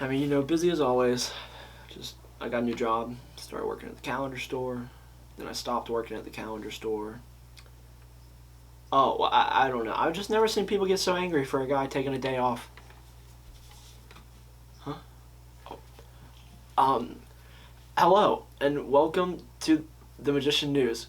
I mean, busy as always. I got a new job, started working at the calendar store, then I stopped working at the calendar store. Oh, well, I don't know. I've just never seen people get so angry for a guy taking a day off. Huh? Oh. Hello, and welcome to the Magician News.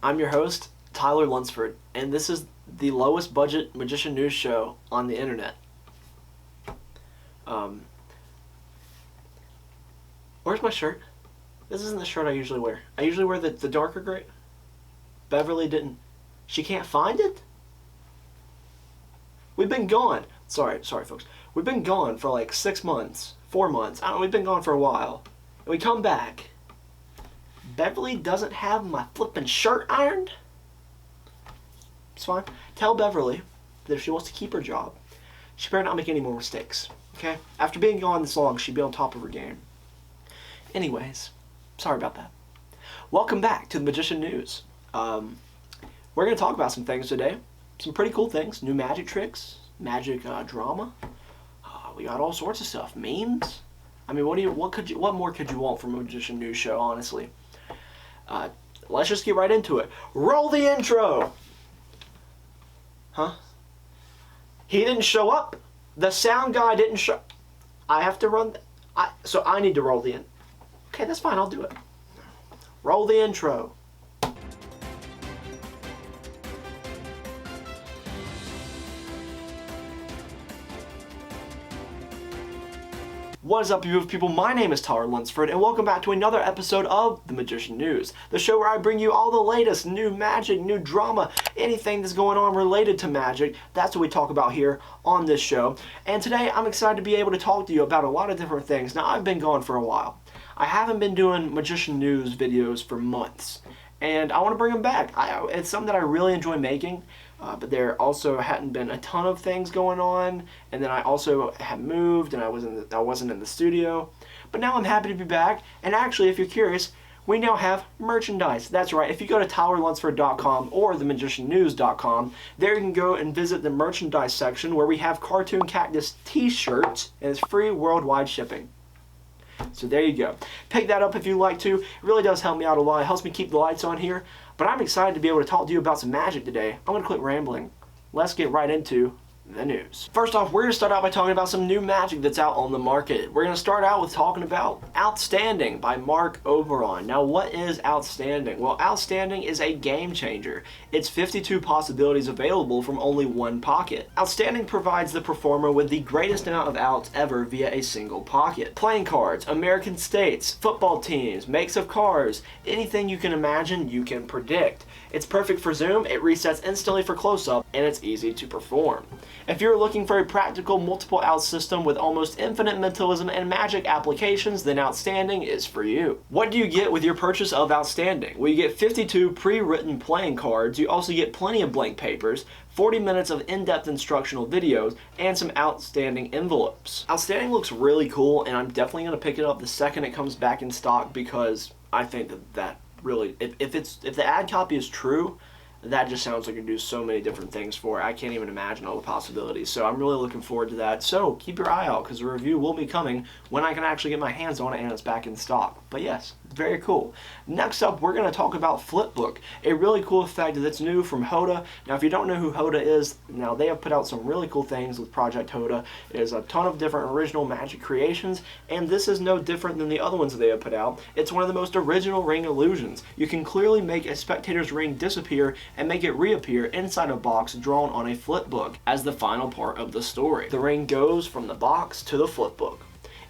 I'm your host, Tyler Lunsford, and this is the lowest budget Magician News show on the internet. Where's my shirt? This isn't the shirt I usually wear. I usually wear the darker gray. Beverly didn't. She can't find it? We've been gone. Sorry folks. We've been gone for like 6 months, 4 months. I don't know, we've been gone for a while. And we come back. Beverly doesn't have my flippin' shirt ironed? It's fine. Tell Beverly that if she wants to keep her job, she better not make any more mistakes. Okay? After being gone this long, she'd be on top of her game. Anyways, sorry about that. Welcome back to the Magician News. We're going to talk about some things today. Some pretty cool things. New magic tricks, magic drama. We got all sorts of stuff. Memes. I mean, what more could you want from a Magician News show, honestly? Let's just get right into it. Roll the intro! Huh? He didn't show up. The sound guy didn't show. I have to run. So I need to roll the intro. Okay, that's fine. I'll do it. Roll the intro. What is up, you people? My name is Tyler Lunsford, and welcome back to another episode of The Magician News, the show where I bring you all the latest new magic, new drama, anything that's going on related to magic. That's what we talk about here on this show. And today, I'm excited to be able to talk to you about a lot of different things. Now, I've been gone for a while. I haven't been doing Magician News videos for months, and I want to bring them back. It's something that I really enjoy making. But there also hadn't been a ton of things going on, and then I also had moved, and I wasn't in the studio. But now I'm happy to be back, and actually, if you're curious, we now have merchandise. That's right. If you go to tylerlunsford.com or themagiciannews.com, there you can go and visit the merchandise section where we have Cartoon Cactus t-shirts, and it's free worldwide shipping. So there you go. Pick that up if you'd like to. It really does help me out a lot. It helps me keep the lights on here. But I'm excited to be able to talk to you about some magic today. I'm going to quit rambling. Let's get right into the news. First off, we're going to start out by talking about some new magic that's out on the market. We're going to start out with talking about Outstanding by Mark Oberon. Now, what is Outstanding? Well, Outstanding is a game changer. It's 52 possibilities available from only one pocket. Outstanding provides the performer with the greatest amount of outs ever via a single pocket. Playing cards, American states, football teams, makes of cars, anything you can imagine, you can predict. It's perfect for zoom, it resets instantly for close-up, and it's easy to perform. If you're looking for a practical multiple out system with almost infinite mentalism and magic applications, then Outstanding is for you. What do you get with your purchase of Outstanding? Well, you get 52 pre-written playing cards, you also get plenty of blank papers, 40 minutes of in-depth instructional videos, and some Outstanding envelopes. Outstanding looks really cool, and I'm definitely going to pick it up the second it comes back in stock because I think that really, if the ad copy is true, that just sounds like it can do so many different things for it. I can't even imagine all the possibilities. So I'm really looking forward to that. So keep your eye out because the review will be coming when I can actually get my hands on it and it's back in stock. But yes, very cool. Next up, we're going to talk about Flipbook, a really cool effect that's new from Hoda. Now, if you don't know who Hoda is, now they have put out some really cool things with Project Hoda. There's a ton of different original magic creations, and this is no different than the other ones that they have put out. It's one of the most original ring illusions. You can clearly make a spectator's ring disappear and make it reappear inside a box drawn on a flipbook as the final part of the story. The ring goes from the box to the flipbook.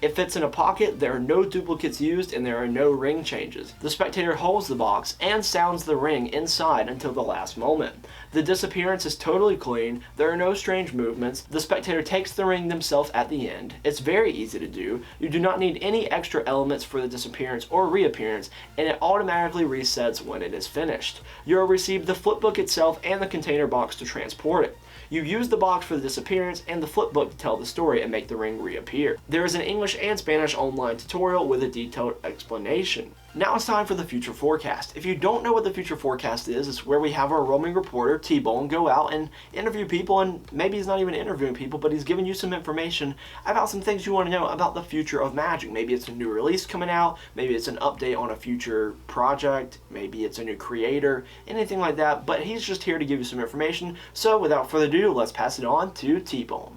It fits in a pocket, there are no duplicates used, and there are no ring changes. The spectator holds the box and sounds the ring inside until the last moment. The disappearance is totally clean, there are no strange movements, the spectator takes the ring themselves at the end. It's very easy to do, you do not need any extra elements for the disappearance or reappearance, and it automatically resets when it is finished. You'll receive the flipbook itself and the container box to transport it. You use the box for the disappearance and the flipbook to tell the story and make the ring reappear. There is an English and Spanish online tutorial with a detailed explanation. Now it's time for the future forecast. If you don't know what the future forecast is, it's where we have our roaming reporter, T-Bone, go out and interview people, and maybe he's not even interviewing people, but he's giving you some information about some things you want to know about the future of Magic. Maybe it's a new release coming out, maybe it's an update on a future project, maybe it's a new creator, anything like that, but he's just here to give you some information. So without further ado, let's pass it on to T-Bone.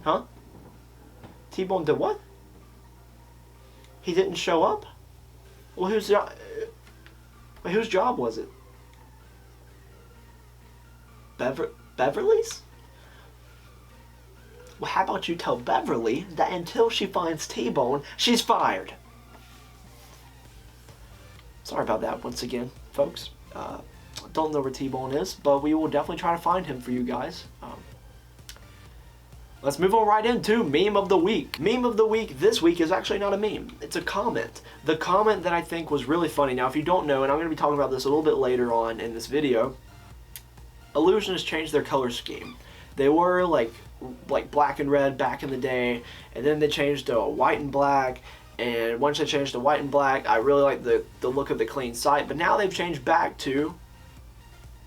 Huh? T-Bone did what? He didn't show up? Well, whose job was it? Beverly's? Well, how about you tell Beverly that until she finds T-Bone, she's fired. Sorry about that once again, folks. Don't know where T-Bone is, but we will definitely try to find him for you guys. Let's move on right into Meme of the Week. Meme of the Week this week is actually not a meme. It's a comment. The comment that I think was really funny. Now, if you don't know, and I'm going to be talking about this a little bit later on in this video, Ellusionists changed their color scheme. They were like black and red back in the day, and then they changed to white and black. And once they changed to white and black, I really like the look of the clean site. But now they've changed back to,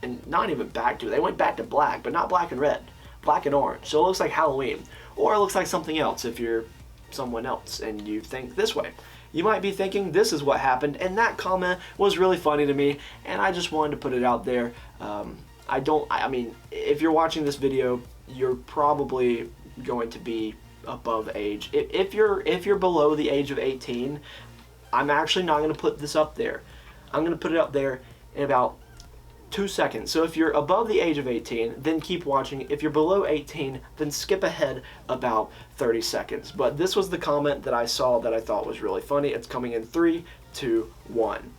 and not even back to, they went back to black, but not black and red. Black and orange. So it looks like Halloween. Or it looks like something else if you're someone else and you think this way. You might be thinking this is what happened, and that comment was really funny to me, and I just wanted to put it out there. I mean, if you're watching this video, you're probably going to be above age. If you're below the age of 18, I'm actually not going to put this up there. I'm going to put it up there in about 2 seconds. So if you're above the age of 18, then keep watching. If you're below 18, then skip ahead about 30 seconds. But this was the comment that I saw that I thought was really funny. It's coming in 3, 2, 1.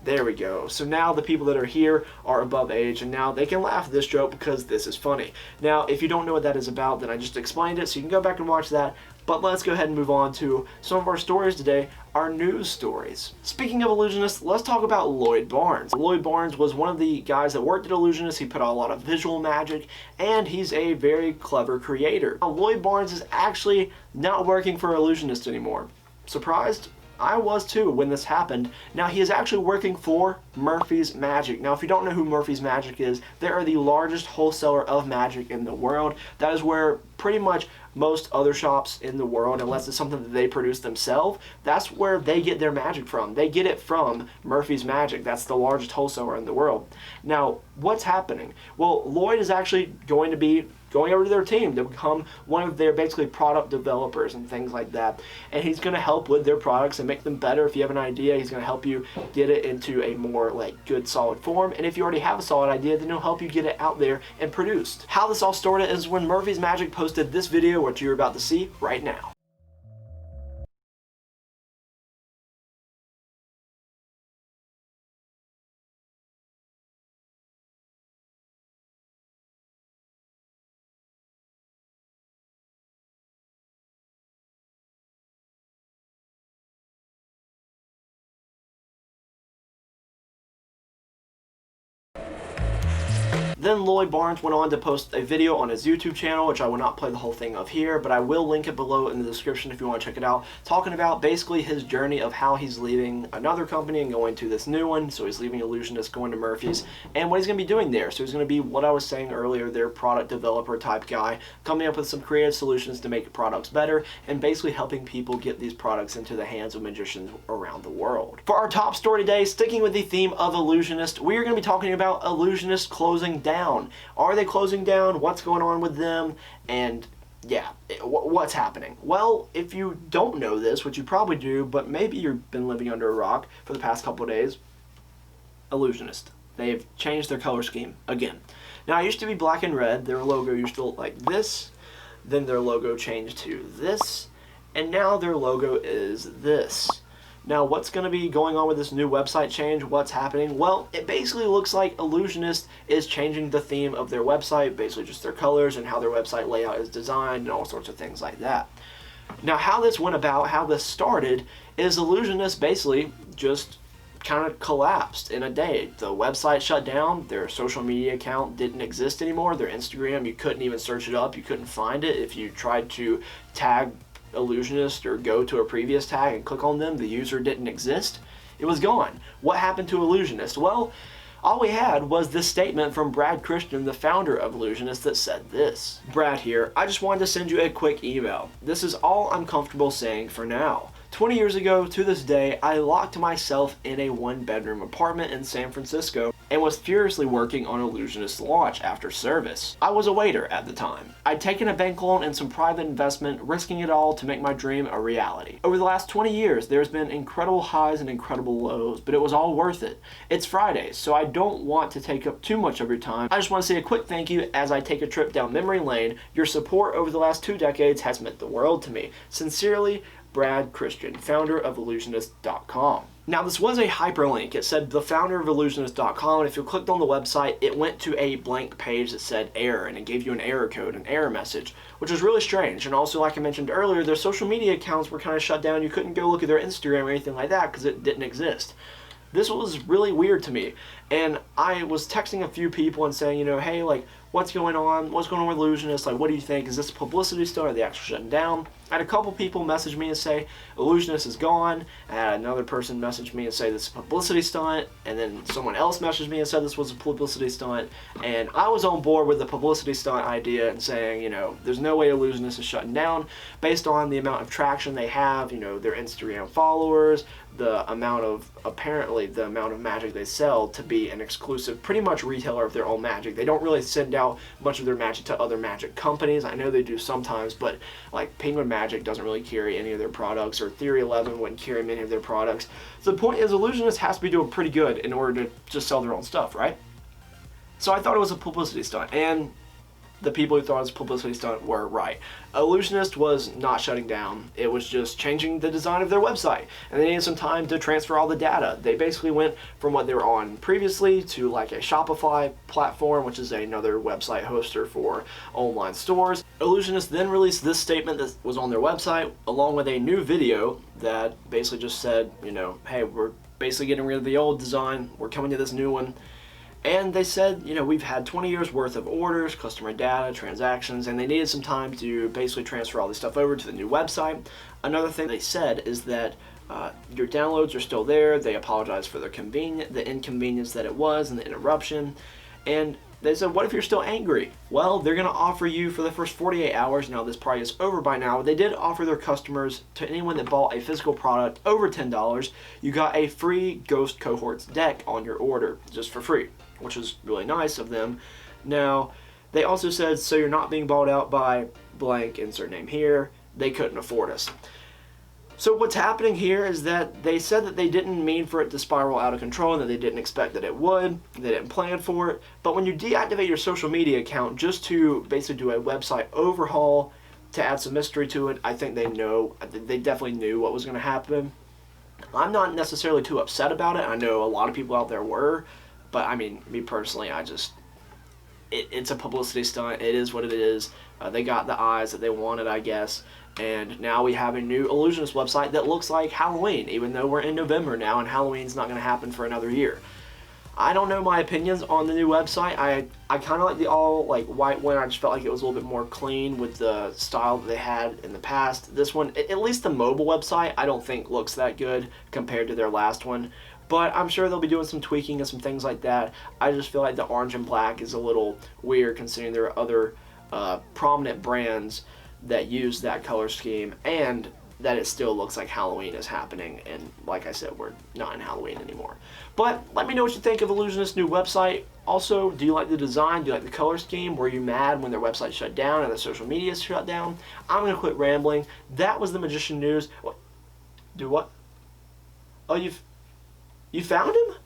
There we go. So now the people that are here are above age, and now they can laugh at this joke because this is funny. Now, if you don't know what that is about, then I just explained it, so you can go back and watch that. But let's go ahead and move on to some of our stories today, our news stories. Speaking of Ellusionists, let's talk about Lloyd Barnes. Lloyd Barnes was one of the guys that worked at Ellusionist. He put out a lot of visual magic, and he's a very clever creator. Now, Lloyd Barnes is actually not working for Ellusionist anymore. Surprised? I was too when this happened. Now, he is actually working for Murphy's Magic. Now, if you don't know who Murphy's Magic is, they are the largest wholesaler of magic in the world. That is where pretty much most other shops in the world, unless it's something that they produce themselves, that's where they get their magic from. They get it from Murphy's Magic. That's the largest wholesaler in the world. Now, what's happening? Well, Lloyd is actually going to be going over to their team to become one of their basically product developers and things like that. And he's going to help with their products and make them better. If you have an idea, he's going to help you get it into a more good solid form. And if you already have a solid idea, then he'll help you get it out there and produced. How this all started is when Murphy's Magic posted this video, which you're about to see right now. Then Lloyd Barnes went on to post a video on his YouTube channel, which I will not play the whole thing of here, but I will link it below in the description if you want to check it out, talking about basically his journey of how he's leaving another company and going to this new one. So he's leaving Ellusionist, going to Murphy's, and what he's going to be doing there. So he's going to be, what I was saying earlier, their product developer type guy, coming up with some creative solutions to make products better, and basically helping people get these products into the hands of magicians around the world. For our top story today, sticking with the theme of Ellusionist, we are going to be talking about Ellusionist closing down. Are they closing down? What's going on with them? And yeah, what's happening? Well, if you don't know this, which you probably do, but maybe you've been living under a rock for the past couple of days, Ellusionist. They've changed their color scheme again. Now, it used to be black and red. Their logo used to look like this. Then their logo changed to this. And now their logo is this. Now, what's going to be going on with this new website change? What's happening? Well, it basically looks like Ellusionist is changing the theme of their website, basically just their colors and how their website layout is designed and all sorts of things like that. Now, how this went about, how this started, is Ellusionist basically just kind of collapsed in a day. The website shut down, their social media account didn't exist anymore, their Instagram, you couldn't even search it up, you couldn't find it. If you tried to tag Ellusionist or go to a previous tag and click on them, the user didn't exist. It was gone. What happened to Ellusionist? Well, all we had was this statement from Brad Christian, the founder of Ellusionist, that said this. Brad here, I just wanted to send you a quick email. This is all I'm comfortable saying for now. 20 years ago to this day, I locked myself in a one-bedroom apartment in San Francisco and was furiously working on Ellusionist's launch after service. I was a waiter at the time. I'd taken a bank loan and some private investment, risking it all to make my dream a reality. Over the last 20 years, there's been incredible highs and incredible lows, but it was all worth it. It's Friday, so I don't want to take up too much of your time. I just want to say a quick thank you as I take a trip down memory lane. Your support over the last 2 decades has meant the world to me. Sincerely, Brad Christian, founder of Ellusionist.com. Now, this was a hyperlink. It said the founder of Ellusionist.com, and if you clicked on the website, it went to a blank page that said error, and it gave you an error code, an error message, which was really strange. And also, like I mentioned earlier, their social media accounts were kind of shut down. You couldn't go look at their Instagram or anything like that because it didn't exist. This was really weird to me, and I was texting a few people and saying, hey, like, what's going on? What's going on with Ellusionist? Like, what do you think? Is this a publicity stunt? Are they actually shutting down? I had a couple people message me and say, Ellusionist is gone. I had another person message me and say this is a publicity stunt, and then someone else messaged me and said this was a publicity stunt, and I was on board with the publicity stunt idea and saying, there's no way Ellusionist is shutting down based on the amount of traction they have, their Instagram followers, the amount of magic they sell to be an exclusive, pretty much retailer of their own magic. They don't really send out much of their magic to other magic companies. I know they do sometimes, but like Penguin Magic doesn't really carry any of their products, or Theory 11 wouldn't carry many of their products. So the point is, Ellusionist has to be doing pretty good in order to just sell their own stuff, right? So I thought it was a publicity stunt, and the people who thought it was a publicity stunt were right. Ellusionist was not shutting down. It was just changing the design of their website, and they needed some time to transfer all the data. They basically went from what they were on previously to like a Shopify platform, which is another website hoster for online stores. Ellusionist then released this statement that was on their website, along with a new video that basically just said, hey, we're basically getting rid of the old design. We're coming to this new one. And they said, we've had 20 years worth of orders, customer data, transactions, and they needed some time to basically transfer all this stuff over to the new website. Another thing they said is that your downloads are still there. They apologize for the inconvenience that it was and the interruption. And they said, what if you're still angry? Well, they're going to offer you for the first 48 hours, now this probably is over by now, they did offer their customers, to anyone that bought a physical product over $10, you got a free Ghost Cohorts deck on your order, just for free, which is really nice of them. Now, they also said, so you're not being bought out by blank, insert name here, they couldn't afford us. So what's happening here is that they said that they didn't mean for it to spiral out of control and that they didn't expect that it would. They didn't plan for it. But when you deactivate your social media account just to basically do a website overhaul to add some mystery to it, I think they definitely knew what was going to happen. I'm not necessarily too upset about it. I know a lot of people out there were. But I mean, me personally, it's a publicity stunt. It is what it is. They got the eyes that they wanted, I guess. And now we have a new Ellusionist website that looks like Halloween, even though we're in November now and Halloween's not going to happen for another year. I don't know my opinions on the new website. I kind of like the all white one. I just felt like it was a little bit more clean with the style that they had in the past. This one, at least the mobile website, I don't think looks that good compared to their last one. But I'm sure they'll be doing some tweaking and some things like that. I just feel like the orange and black is a little weird considering there are other prominent brands that use that color scheme, and that it still looks like Halloween is happening, and like I said, we're not in Halloween anymore. But let me know what you think of Ellusionist's new website. Also, do you like the design? Do you like the color scheme? Were you mad when their website shut down and the social media shut down? I'm going to quit rambling. That was the Magician News. What? Do what? Oh, you found him?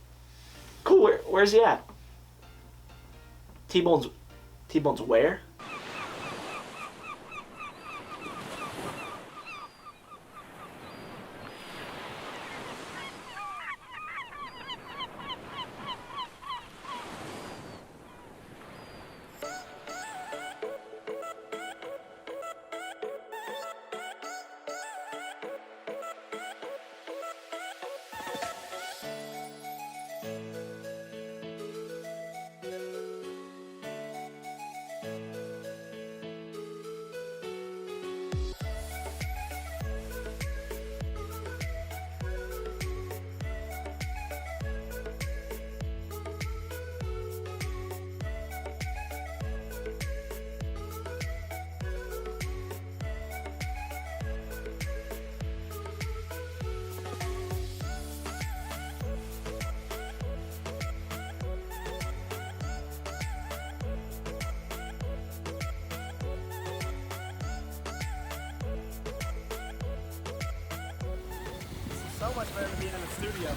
Cool, where's he at? T-Bone's where? so much better than being in the studio.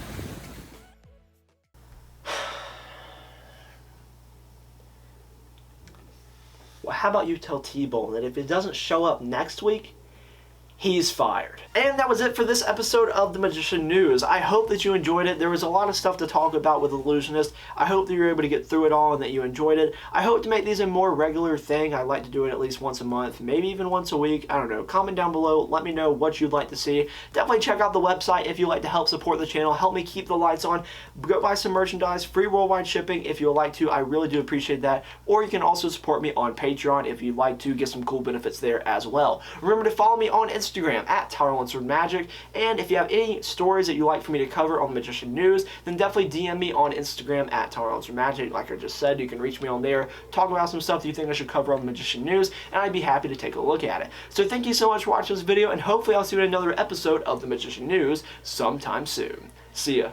Well, how about you tell T-Bone that if it doesn't show up next week, he's fired. And that was it for this episode of The Magician News. I hope that you enjoyed it. There was a lot of stuff to talk about with Ellusionist. I hope that you were able to get through it all and that you enjoyed it. I hope to make these a more regular thing. I like to do it at least once a month, maybe even once a week. I don't know. Comment down below. Let me know what you'd like to see. Definitely check out the website if you'd like to help support the channel. Help me keep the lights on. Go buy some merchandise. Free worldwide shipping if you would like to. I really do appreciate that. Or you can also support me on Patreon if you'd like to get some cool benefits there as well. Remember to follow me on Instagram at Lunsford Magic, and if you have any stories that you'd like for me to cover on the Magician News, then definitely DM me on Instagram at Lunsford Magic. Like I just said, you can reach me on there, talk about some stuff that you think I should cover on the Magician News, and I'd be happy to take a look at it. So thank you so much for watching this video, and hopefully I'll see you in another episode of the Magician News sometime soon. See ya.